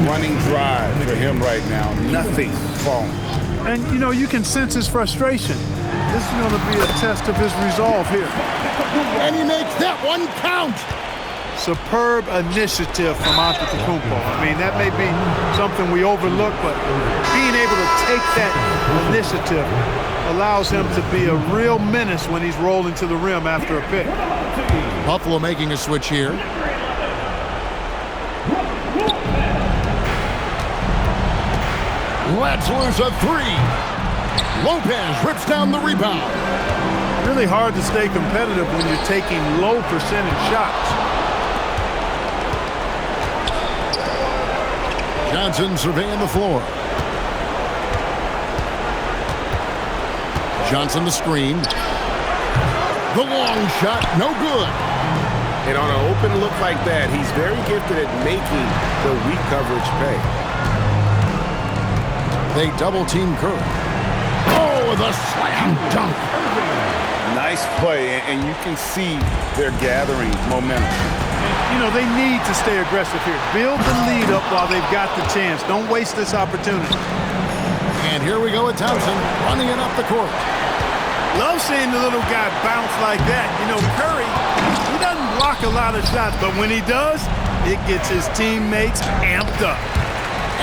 running drive for him right now. Nothing falling. And, you can sense his frustration. This is going to be a test of his resolve here. And he makes that one count. Superb initiative from Antetokounmpo. I mean, that may be something we overlook, but being able to take that initiative allows him to be a real menace when he's rolling to the rim after a pick. Buffalo making a switch here. Let's lose a three. Lopez rips down the rebound. Really hard to stay competitive when you're taking low percentage shots. Johnson surveying the floor. Johnson the screen. The long shot, no good. And on an open look like that, he's very gifted at making the weak coverage pay. They double-team Curry. Oh, the slam dunk. Nice play, and you can see they're gathering momentum. They need to stay aggressive here. Build the lead up while they've got the chance. Don't waste this opportunity. And here we go with Thompson running it up the court. Love seeing the little guy bounce like that. Curry, he doesn't block a lot of shots, but when he does, it gets his teammates amped up.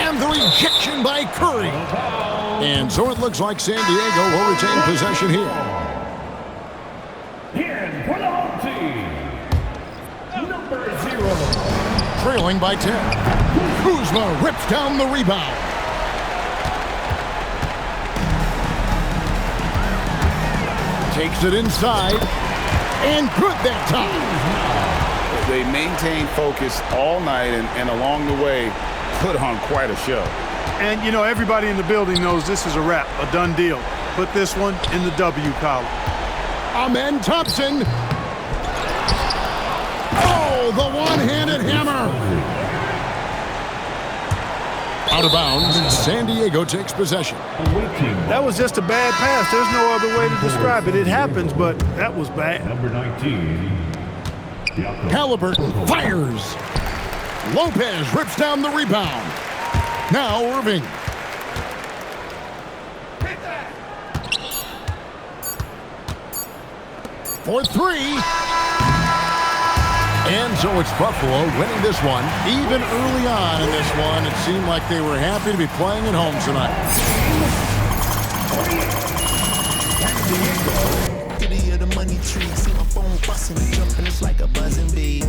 And the rejection by Curry. And so it looks like San Diego will retain possession here. Here for the home team, number 0. Trailing by 10. Kuzma rips down the rebound. Takes it inside. And good that time. They maintain focus all night and along the way put on quite a show. And, everybody in the building knows this is a wrap, a done deal. Put this one in the W column. Amen Thompson. Oh, the one-handed hammer. Out of bounds, San Diego takes possession. That was just a bad pass. There's no other way to describe it. It happens, but that was bad. Number 19. Halliburton fires. Lopez rips down the rebound. Now Irving. For three. And so it's Buffalo winning this one. Even early on in this one, it seemed like they were happy to be playing at home tonight. The money tree, see my phone busting, jumping, it's like a buzzing bee.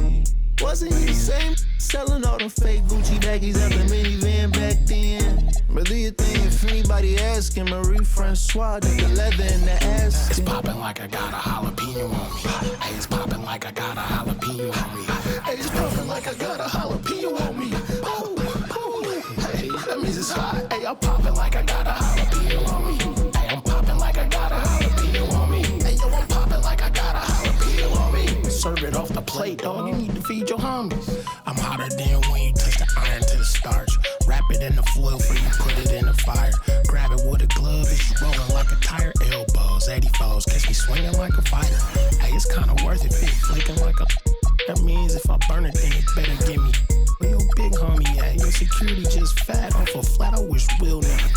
Wasn't he the same selling all them fake Gucci baggies out the minivan back then? But do you think if anybody asking, Marie Francois did the leather in the ass? It's popping like I got a jalapeno on me. Hey, it's popping like I got a jalapeno on me. Hey, it's popping like I got a jalapeno on me. Ooh, ooh. Hey, that means it's hot. Hey, I'm popping like I got a jalapeno on me. Hey, I'm popping like I got a jalapeno on me. Hey, yo, I'm popping like I got a jalapeno on me. Serve it off the plate, dog. You need to feed your homies. I'm hotter than when you touch the iron to the starch. Wrap it in the foil before you put it in the fire. Grab it with a glove, it's rolling like a tire. Elbows, 84s, catch me swinging like a fighter. Hey, it's kinda worth it, flicking like a. That means if I burn it, then it better give me. Where your big homie at? Your security just fat off a flat. I wish Will never.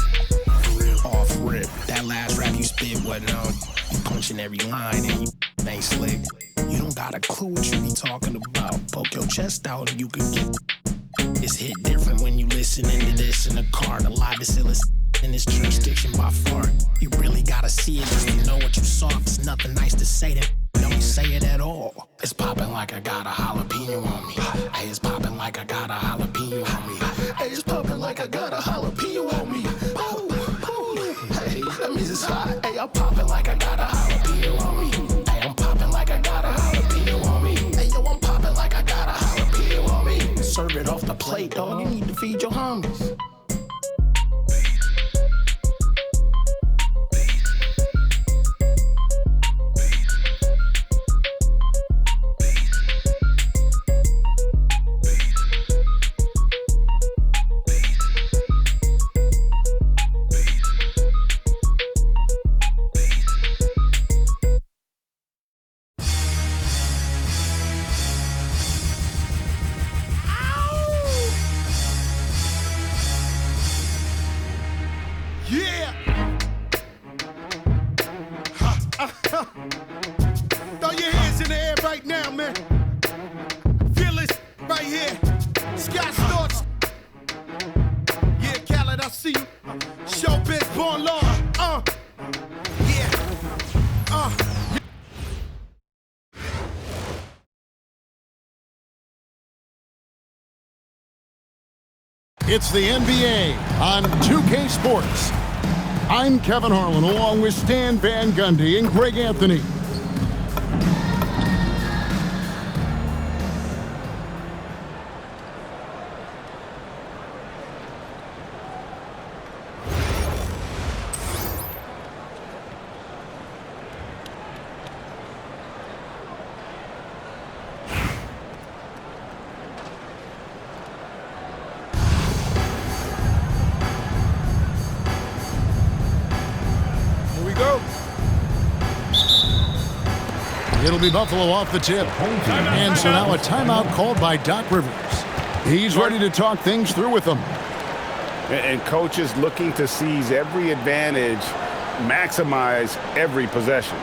For real, off rip. That last rap you spit wasn't on. You punching every line and you ain't slick. You don't got a clue what you be talking about. Poke your chest out and you can get. It's hit different when you listening to this in the car. The live is still in this jurisdiction by far. You really gotta see it just to know what you saw. It's nothing nice to say that don't say it at all. It's popping like I got a jalapeno on me. Hey, it's popping like I got a jalapeno on me. Hey, it's popping like I got a jalapeno on me. Ooh, ooh. Hey, that means it's hot. Hey, I'm popping like I got a jalapeno on me. Hey, I'm popping like I got a jalapeno on me. Hey, yo, I'm popping like I got a jalapeno on me. Serve it off the plate, dog. You need to feed your homies. It's the NBA on 2K Sports. I'm Kevin Harlan along with Stan Van Gundy and Greg Anthony. It'll be Buffalo off the tip. And so now a timeout called by Doc Rivers. He's ready to talk things through with them. And coaches looking to seize every advantage, maximize every possession.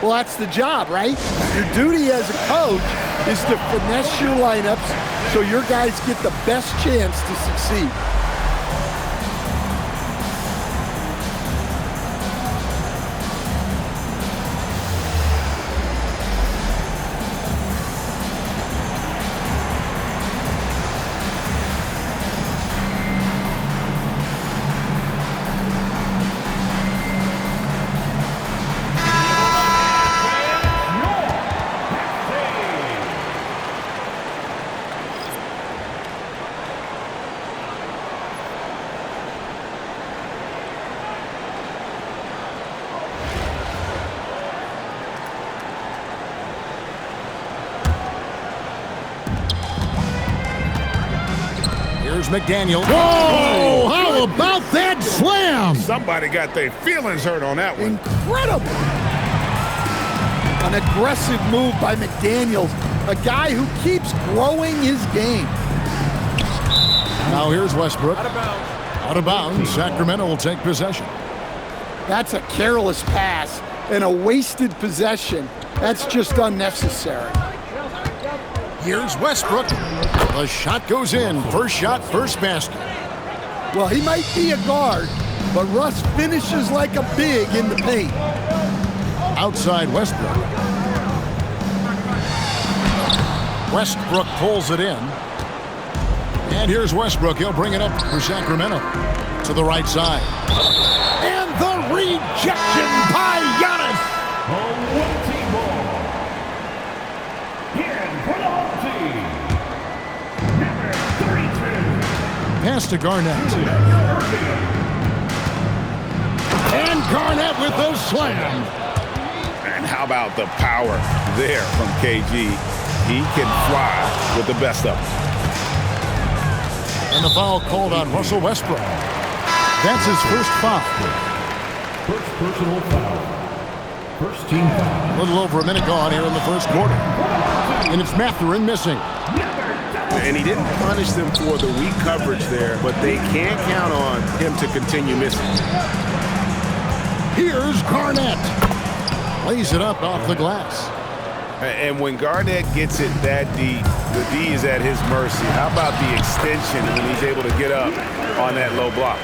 Well, that's the job, right? Your duty as a coach is to finesse your lineups so your guys get the best chance to succeed. Here's McDaniel. Whoa! How about that slam? Somebody got their feelings hurt on that one. Incredible! An aggressive move by McDaniels, a guy who keeps growing his game. Now here's Westbrook. Out of bounds. Sacramento will take possession. That's a careless pass and a wasted possession. That's just unnecessary. Here's Westbrook. The shot goes in. First shot, first basket. Well, he might be a guard, but Russ finishes like a big in the paint. Outside Westbrook. Westbrook pulls it in. And here's Westbrook. He'll bring it up for Sacramento to the right side. And the rejection by Giannis. Home team ball. Here for the home team. Number 32. Pass to Garnett. And Garnett with the slam. And how about the power there from KG? He can fly with the best of them. And the foul called on Russell Westbrook. That's his first foul. First personal foul. First team foul. A little over a minute gone here in the first quarter. And it's Mathurin missing. And he didn't punish them for the weak coverage there, but they can't count on him to continue missing. Here's Garnett. Lays it up off the glass. And when Garnett gets it that deep, the D is at his mercy. How about the extension when he's able to get up on that low block?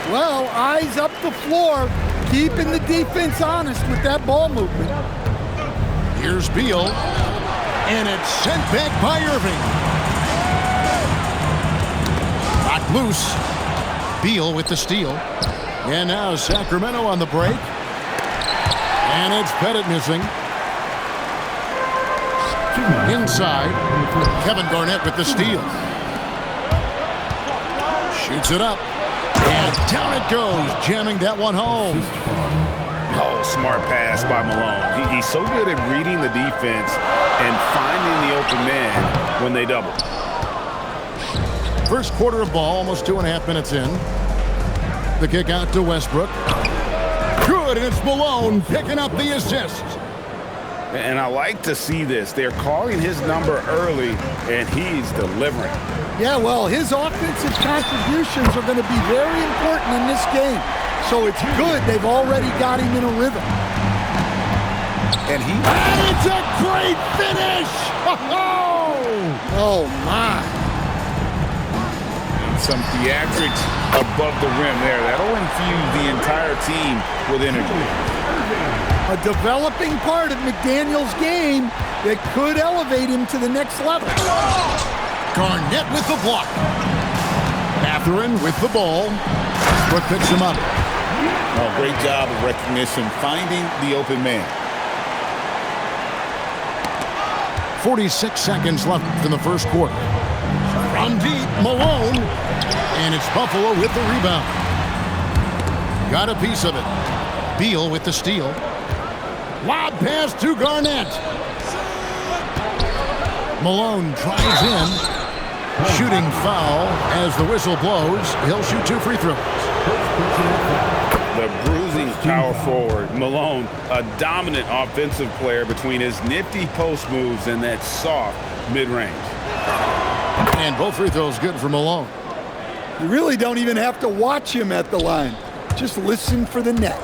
Well, eyes up the floor, keeping the defense honest with that ball movement. Here's Beal. And it's sent back by Irving. Knocked loose. Beal with the steal. And now Sacramento on the break. And it's Pettit missing. Inside, Kevin Garnett with the steal. Shoots it up. And down it goes, jamming that one home. Oh, smart pass by Malone. He's so good at reading the defense and finding the open man when they double. First quarter of ball, almost 2.5 minutes in. The kick out to Westbrook. Good, and it's Malone picking up the assist. And I like to see this. They're calling his number early, and he's delivering. Yeah, well, his offensive contributions are going to be very important in this game. So it's good they've already got him in a rhythm. And it's a great finish! Oh, my. And some theatrics above the rim there. That'll infuse the entire team with energy. A developing part of McDaniel's game that could elevate him to the next level. Garnett with the block. Mathurin with the ball. Westbrook picks him up. Oh, great job of recognition, finding the open man. 46 seconds left in the first quarter. From deep, Malone. And it's Buffalo with the rebound. Got a piece of it. Beal with the steal. Lob pass to Garnett. Malone tries in. Shooting foul as the whistle blows. He'll shoot 2 free throws. The bruising power forward, Malone, a dominant offensive player between his nifty post moves and that soft mid-range. And both free throws good for Malone. You really don't even have to watch him at the line. Just listen for the net.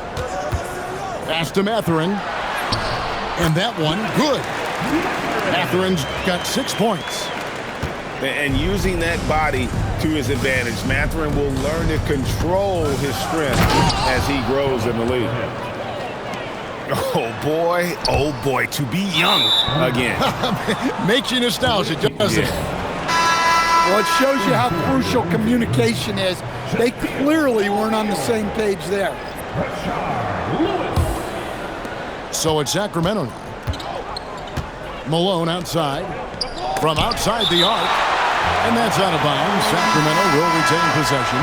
Pass to Mathurin. And that one, good. Mathurin's got 6 points. And using that body to his advantage, Mathurin will learn to control his strength as he grows in the league. Oh boy, to be young again. Makes you nostalgic, doesn't it? Well, it shows you how crucial communication is. They clearly weren't on the same page there. So it's Sacramento now. Malone outside. From outside the arc. And that's out of bounds. Sacramento will retain possession.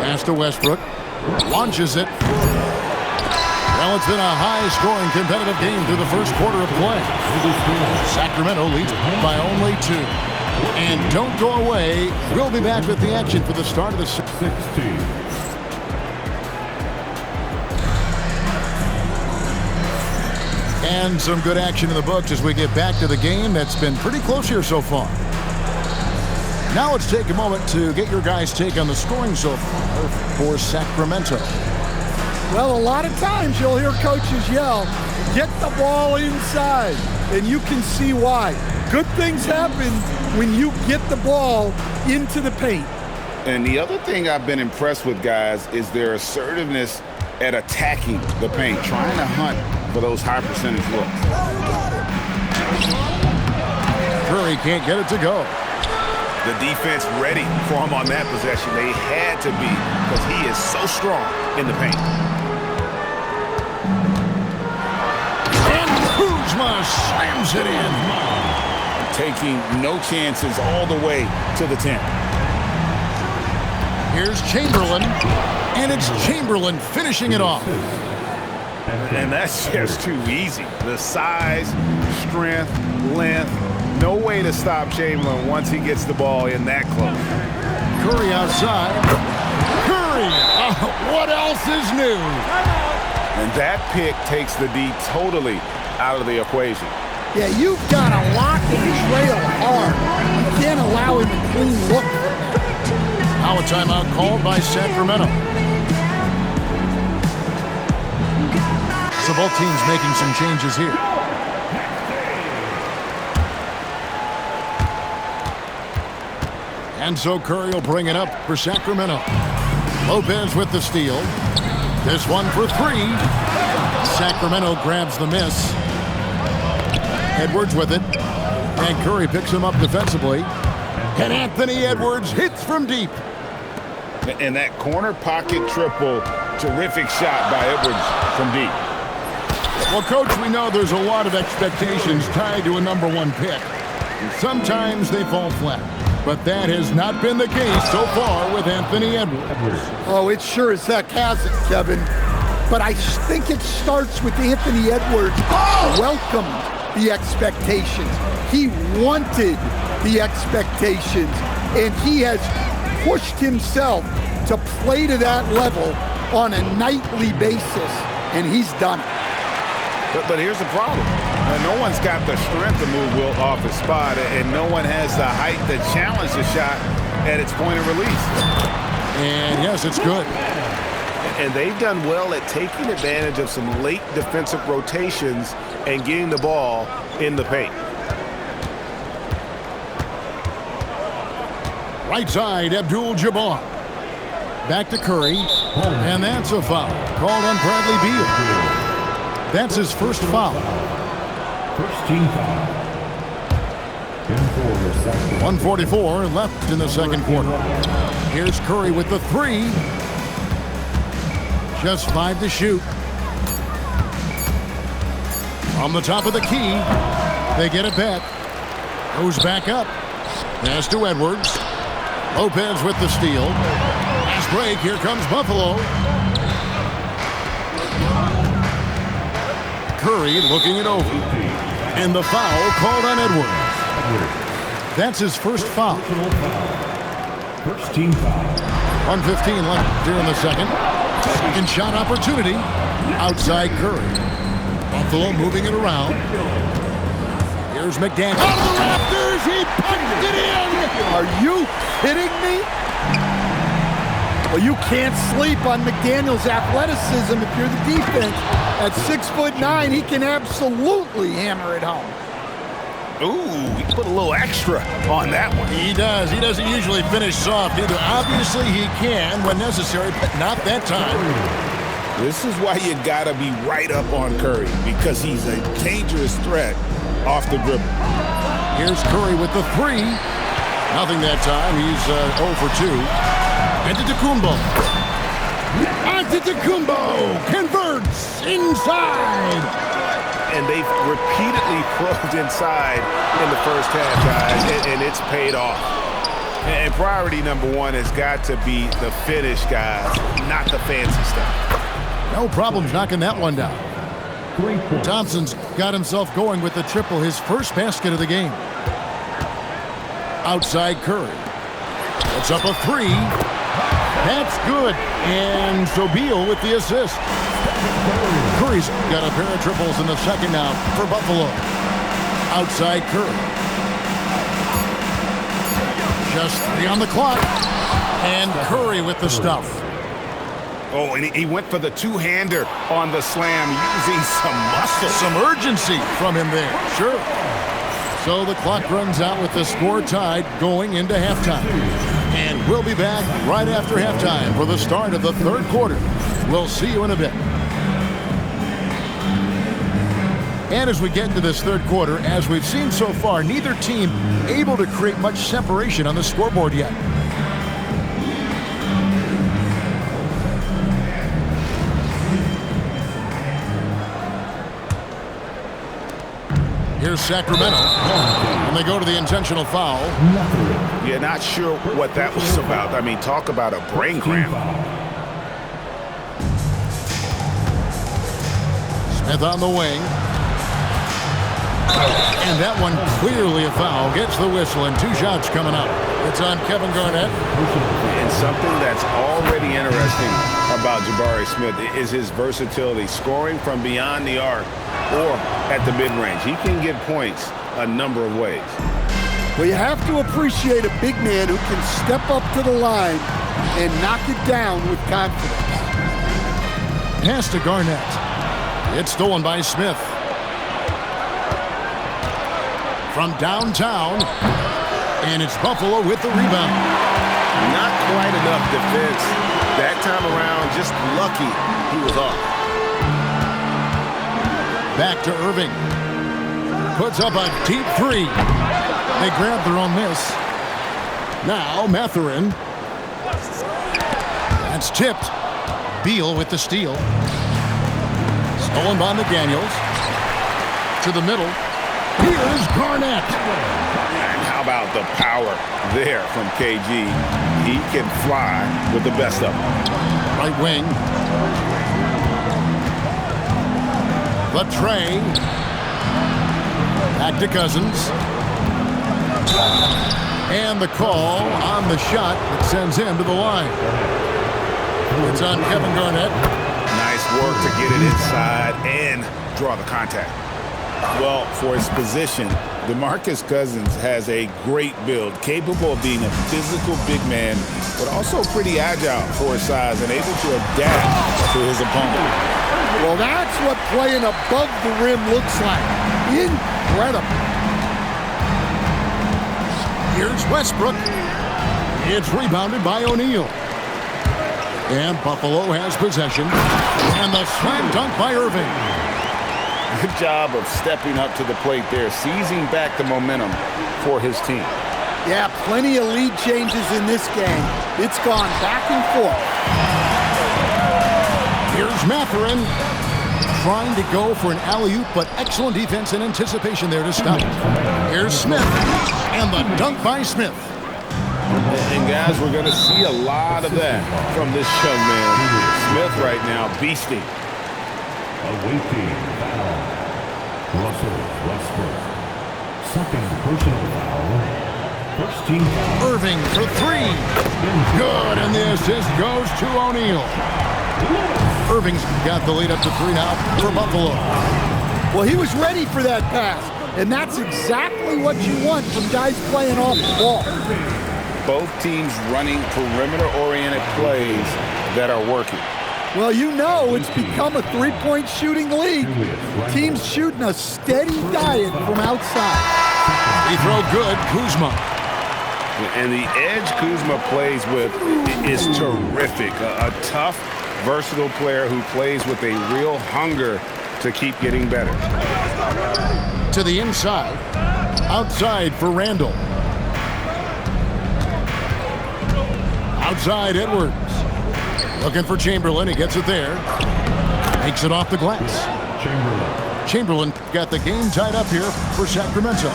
Pass to Westbrook. Launches it. Well, it's been a high-scoring competitive game through the first quarter of play. Sacramento leads by only 2. And don't go away. We'll be back with the action for the start of the 16. And some good action in the books as we get back to the game that's been pretty close here so far. Now let's take a moment to get your guys' take on the scoring so far for Sacramento. Well, a lot of times you'll hear coaches yell, get the ball inside, and you can see why. Good things happen when you get the ball into the paint. And the other thing I've been impressed with, guys, is their assertiveness at attacking the paint, trying to hunt for those high percentage looks. Curry can't get it to go. The defense ready for him on that possession. They had to be because he is so strong in the paint. And Kuzma slams it in. Taking no chances all the way to the 10. Here's Chamberlain. And it's Chamberlain finishing it off. And that's just too easy. The size, strength, length, no way to stop Chamberlain once he gets the ball in that close. Curry outside. Curry! What else is new? And that pick takes the D totally out of the equation. Yeah, you've got to lock and trail hard. You can't allow him a clean look. Now a timeout called by Sacramento. So both teams making some changes here. And so Curry will bring it up for Sacramento. Lopez with the steal. This one for 3. Sacramento grabs the miss. Edwards with it. And Curry picks him up defensively. And Anthony Edwards hits from deep. And that corner pocket triple, terrific shot by Edwards from deep. Well, Coach, we know there's a lot of expectations tied to a #1 pick. And sometimes they fall flat. But that has not been the case so far with Anthony Edwards. Oh, it sure as heck hasn't, Kevin. But I think it starts with Anthony Edwards welcomed the expectations. He wanted the expectations, and he has pushed himself to play to that level on a nightly basis, and he's done it. But here's the problem. No one's got the strength to move Wilt off his spot, and no one has the height to challenge the shot at its point of release. And yes, it's good. And they've done well at taking advantage of some late defensive rotations and getting the ball in the paint. Right side, Abdul-Jabbar. Back to Curry. And that's a foul called on Bradley Beal. That's his first foul. First team foul. 1:44 left in the second quarter. Here's Curry with the three. Just 5 to shoot. On the top of the key, they get it back. Goes back up. Pass to Edwards. Lopez with the steal. Fast break. Here comes Buffalo. Curry looking it over. And the foul called on Edwards. That's his first foul. First team foul. 1:15 left here in the second. Second shot opportunity. Outside Curry. Buffalo moving it around. Here's McDaniel. Out of the rafters. He punched it in. Are you kidding me? Well, you can't sleep on McDaniel's athleticism if you're the defense. At 6'9", he can absolutely hammer it home. Ooh, he put a little extra on that one. He does. He doesn't usually finish soft either. Obviously, he can when necessary, but not that time. This is why you gotta be right up on Curry, because he's a dangerous threat off the dribble. Here's Curry with the three. Nothing that time. He's 0 for 2. Antetokounmpo. Antetokounmpo converts inside. And they've repeatedly probed inside in the first half, guys, and it's paid off. And priority number one has got to be the finish, guys, not the fancy stuff. No problems knocking that one down. Thompson's got himself going with the triple, his first basket of the game. Outside Curry. Puts up a three. That's good. And so Beal with the assist. Curry's got a pair of triples in the second now for Buffalo. Outside Curry. Just 3 on the clock. And Curry with the stuff. Oh, and he went for the two-hander on the slam, using some muscle. Some urgency from him there. Sure. So the clock runs out with the score tied going into halftime. And we'll be back right after halftime for the start of the third quarter. We'll see you in a bit. And as we get into this third quarter, as we've seen so far, neither team able to create much separation on the scoreboard yet. Here's Sacramento, and they go to the intentional foul. You're not sure what that was about. I mean, talk about a brain cramp. Smith on the wing. And that one clearly a foul. Gets the whistle, and 2 shots coming up. It's on Kevin Garnett. And something that's already interesting about Jabari Smith is his versatility, scoring from beyond the arc or at the mid-range. He can get points a number of ways. Well, you have to appreciate a big man who can step up to the line and knock it down with confidence. Pass to Garnett. It's stolen by Smith. From downtown, and it's Buffalo with the rebound. Not quite enough defense that time around. Just lucky he was off. Back to Irving. Puts up a deep three. They grab their own miss. Now Mathurin. That's tipped. Beal with the steal. Stolen by McDaniels. To the middle. Here's Garnett. And how about the power there from KG? He can fly with the best of them. Right wing. Latrey. Back to Cousins. And the call on the shot that sends him to the line. It's on Kevin Garnett. Nice work to get it inside and draw the contact. Well, for his position, DeMarcus Cousins has a great build, capable of being a physical big man, but also pretty agile for his size and able to adapt to his opponent. Well, that's what playing above the rim looks like. Incredible. Here's Westbrook. It's rebounded by O'Neal. And Buffalo has possession. And the slam dunk by Irving. Good job of stepping up to the plate there, seizing back the momentum for his team. Yeah, plenty of lead changes in this game. It's gone back and forth. Here's Matherin trying to go for an alley-oop, but excellent defense and anticipation there to stop it. Here's Smith, and the dunk by Smith. And guys, we're going to see a lot of that from this young man. Smith right now, beasting. Awaiting foul. Russell Westbrook. Second personal foul. First team foul. Irving for three. Good, and the assist goes to O'Neal. Irving's got the lead up to 3 now for Buffalo. Well, he was ready for that pass, and that's exactly what you want from guys playing off the ball. Both teams running perimeter-oriented plays that are working. Well, you know it's become a three-point shooting league. Teams shooting a steady diet from outside. He throw good, Kuzma. And the edge Kuzma plays with is terrific. A tough, versatile player who plays with a real hunger to keep getting better. To the inside. Outside for Randall. Outside Edwards. Looking for Chamberlain. He gets it there. Makes it off the glass. Chamberlain got the game tied up here for Sacramento.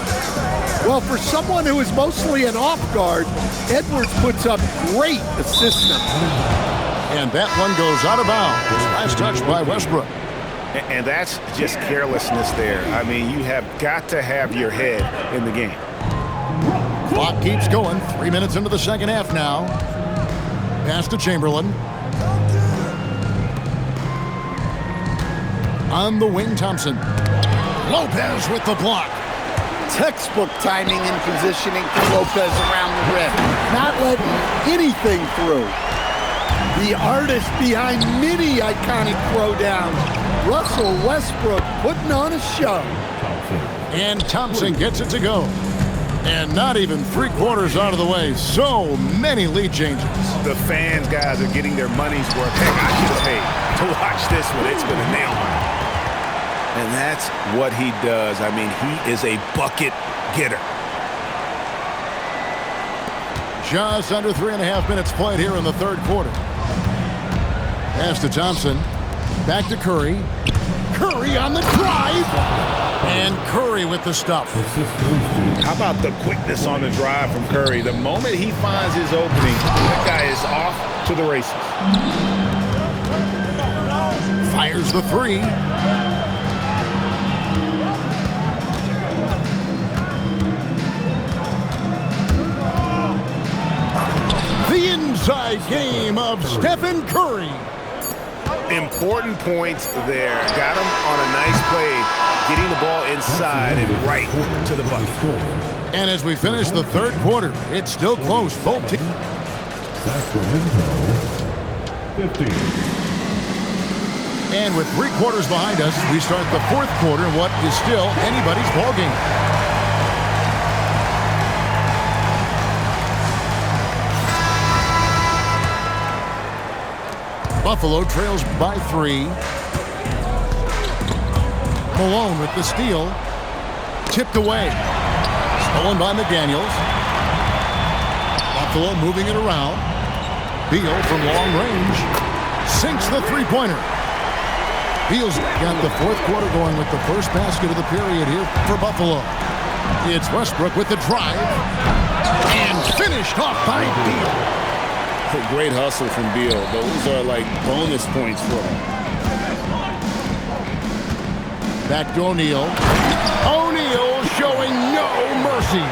Well, for someone who is mostly an off guard, Edwards puts up great assist numbers. And that one goes out of bounds. Last touch by Westbrook. And that's just carelessness there. I mean, you have got to have your head in the game. Clock keeps going. 3 minutes into the second half now. Pass to Chamberlain. On the wing, Thompson. Lopez with the block. Textbook timing and positioning for Lopez around the rim. Not letting anything through. The artist behind many iconic throwdowns, Russell Westbrook, putting on a show. And Thompson gets it to go. And not even 3/4 out of the way. So many lead changes. The fans, guys, are getting their money's worth. Heck, I should have paid to watch this one. It's been a nail biter. And that's what he does. I mean, he is a bucket getter. Just under 3.5 minutes played here in the third quarter. Pass to Thompson. Back to Curry. Curry on the drive. And Curry with the stuff. How about the quickness on the drive from Curry? The moment he finds his opening, that guy is off to the races. Fires the three. The inside game of Stephen Curry. Important points there. Got him on a nice play, getting the ball inside and right to the bucket. And as we finish the third quarter, it's still close. Both teams. Sacramento 15. And with 3 quarters behind us, we start the fourth quarter in what is still anybody's ballgame. Buffalo trails by 3. Malone with the steal. Tipped away. Stolen by McDaniels. Buffalo moving it around. Beal from long range. Sinks the three-pointer. Beal's got the fourth quarter going with the first basket of the period here for Buffalo. It's Westbrook with the drive. And finished off by Beal. A great hustle from Beal. Those are like bonus points for him. Back to O'Neal. O'Neal showing no mercy.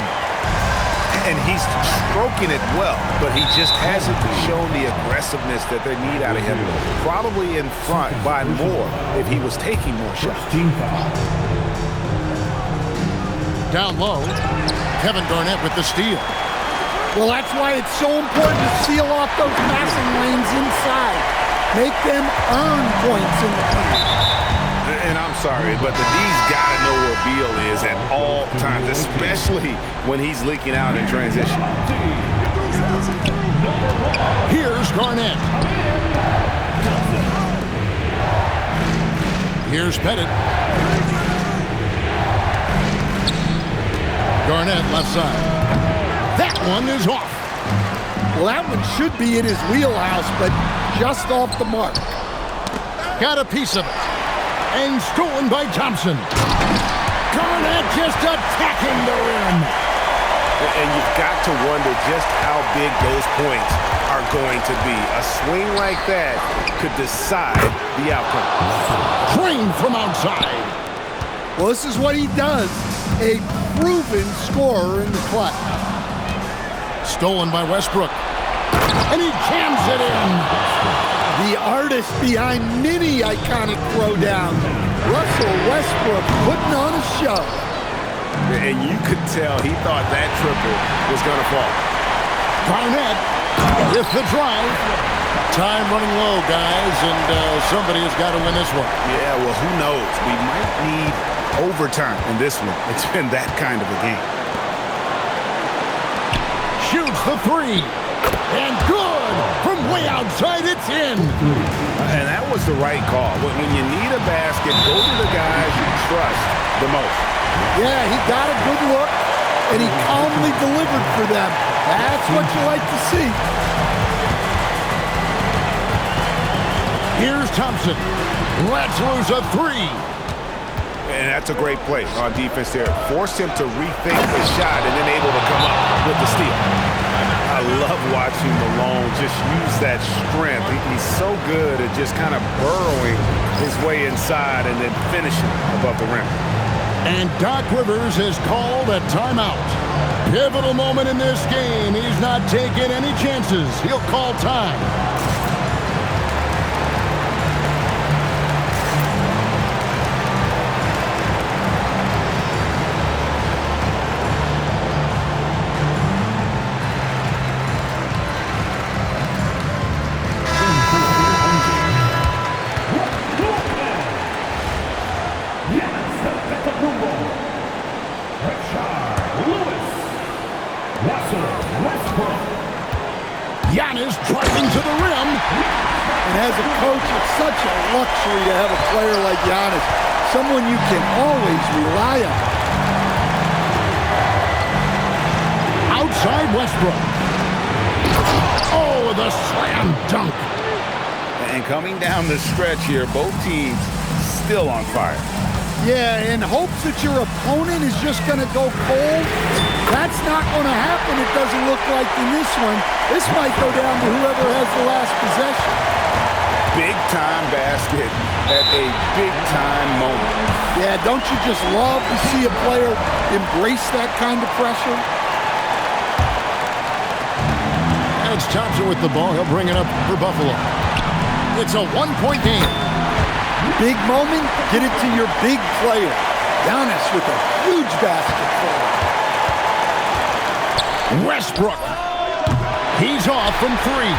And he's stroking it well, but he just hasn't shown the aggressiveness that they need out of him. Probably in front by more if he was taking more shots. Team foul. Down low. Kevin Garnett with the steal. Well, that's why it's so important to seal off those passing lanes inside. Make them earn points in the paint. And I'm sorry, but the D's got to know where Beal is at all times, especially when he's leaking out in transition. Here's Garnett. Here's Pettit. Garnett, left side. That one is off. Well, that one should be in his wheelhouse, but just off the mark. Got a piece of it. And stolen by Thompson. Garnett just attacking the rim. And you've got to wonder just how big those points are going to be. A swing like that could decide the outcome. Drained from outside. Well, this is what he does. A proven scorer in the clutch. Stolen by Westbrook. And he jams it in. The artist behind many iconic throwdowns, Russell Westbrook, putting on a show. And you could tell he thought that triple was going to fall. Garnett with the drive. Time running low, guys, and somebody has got to win this one. Yeah, well, who knows? We might need overtime in this one. It's been that kind of a game. Shoots the three. And good! From way outside, it's in. And that was the right call. When you need a basket, go to the guys you trust the most. Yeah, he got a good look, and he calmly delivered for them. That's what you like to see. Here's Thompson. Let's lose a three. And that's a great play on defense there. Forced him to rethink the shot and then able to come up with the steal. I love watching Malone just use that strength. He's so good at just kind of burrowing his way inside and then finishing above the rim. And Doc Rivers has called a timeout. Pivotal moment in this game. He's not taking any chances. He'll call time. Giannis driving to the rim. And as a coach, it's such a luxury to have a player like Giannis, someone you can always rely on. Outside Westbrook. Oh, the slam dunk. And coming down the stretch here, both teams still on fire. Yeah, in hopes that your opponent is just going to go cold, that's not going to happen, it doesn't look like in this one. This might go down to whoever has the last possession. Big-time basket at a big-time moment. Yeah, don't you just love to see a player embrace that kind of pressure? And it's Thompson with the ball. He'll bring it up for Buffalo. It's a one-point game. Big moment, get it to your big player. Giannis with a huge basket for him. Westbrook. He's off from three.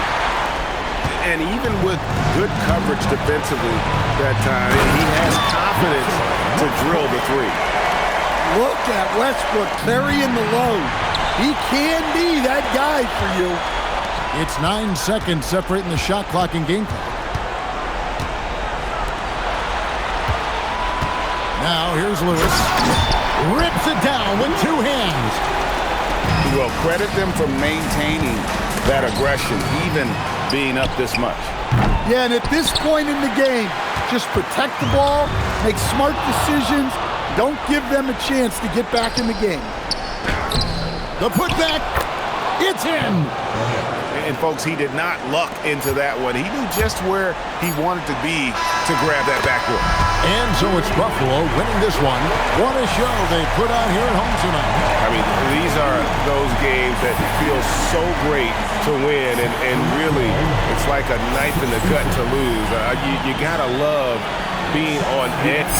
And even with good coverage defensively that time, he has confidence to drill the three. Look at Westbrook carrying the load. He can be that guy for you. It's 9 seconds separating the shot clock and game clock. Now here's Lewis. Rips it down with two hands. Well, credit them for maintaining that aggression, even being up this much. Yeah, and at this point in the game, just protect the ball, make smart decisions, don't give them a chance to get back in the game. The putback, it's in. And folks, he did not luck into that one. He knew just where he wanted to be to grab that backboard. And so it's Buffalo winning this one. What a show they put on here at home tonight. I mean, these are those games that feel so great to win, and really, it's like a knife in the gut to lose. You gotta love being on edge.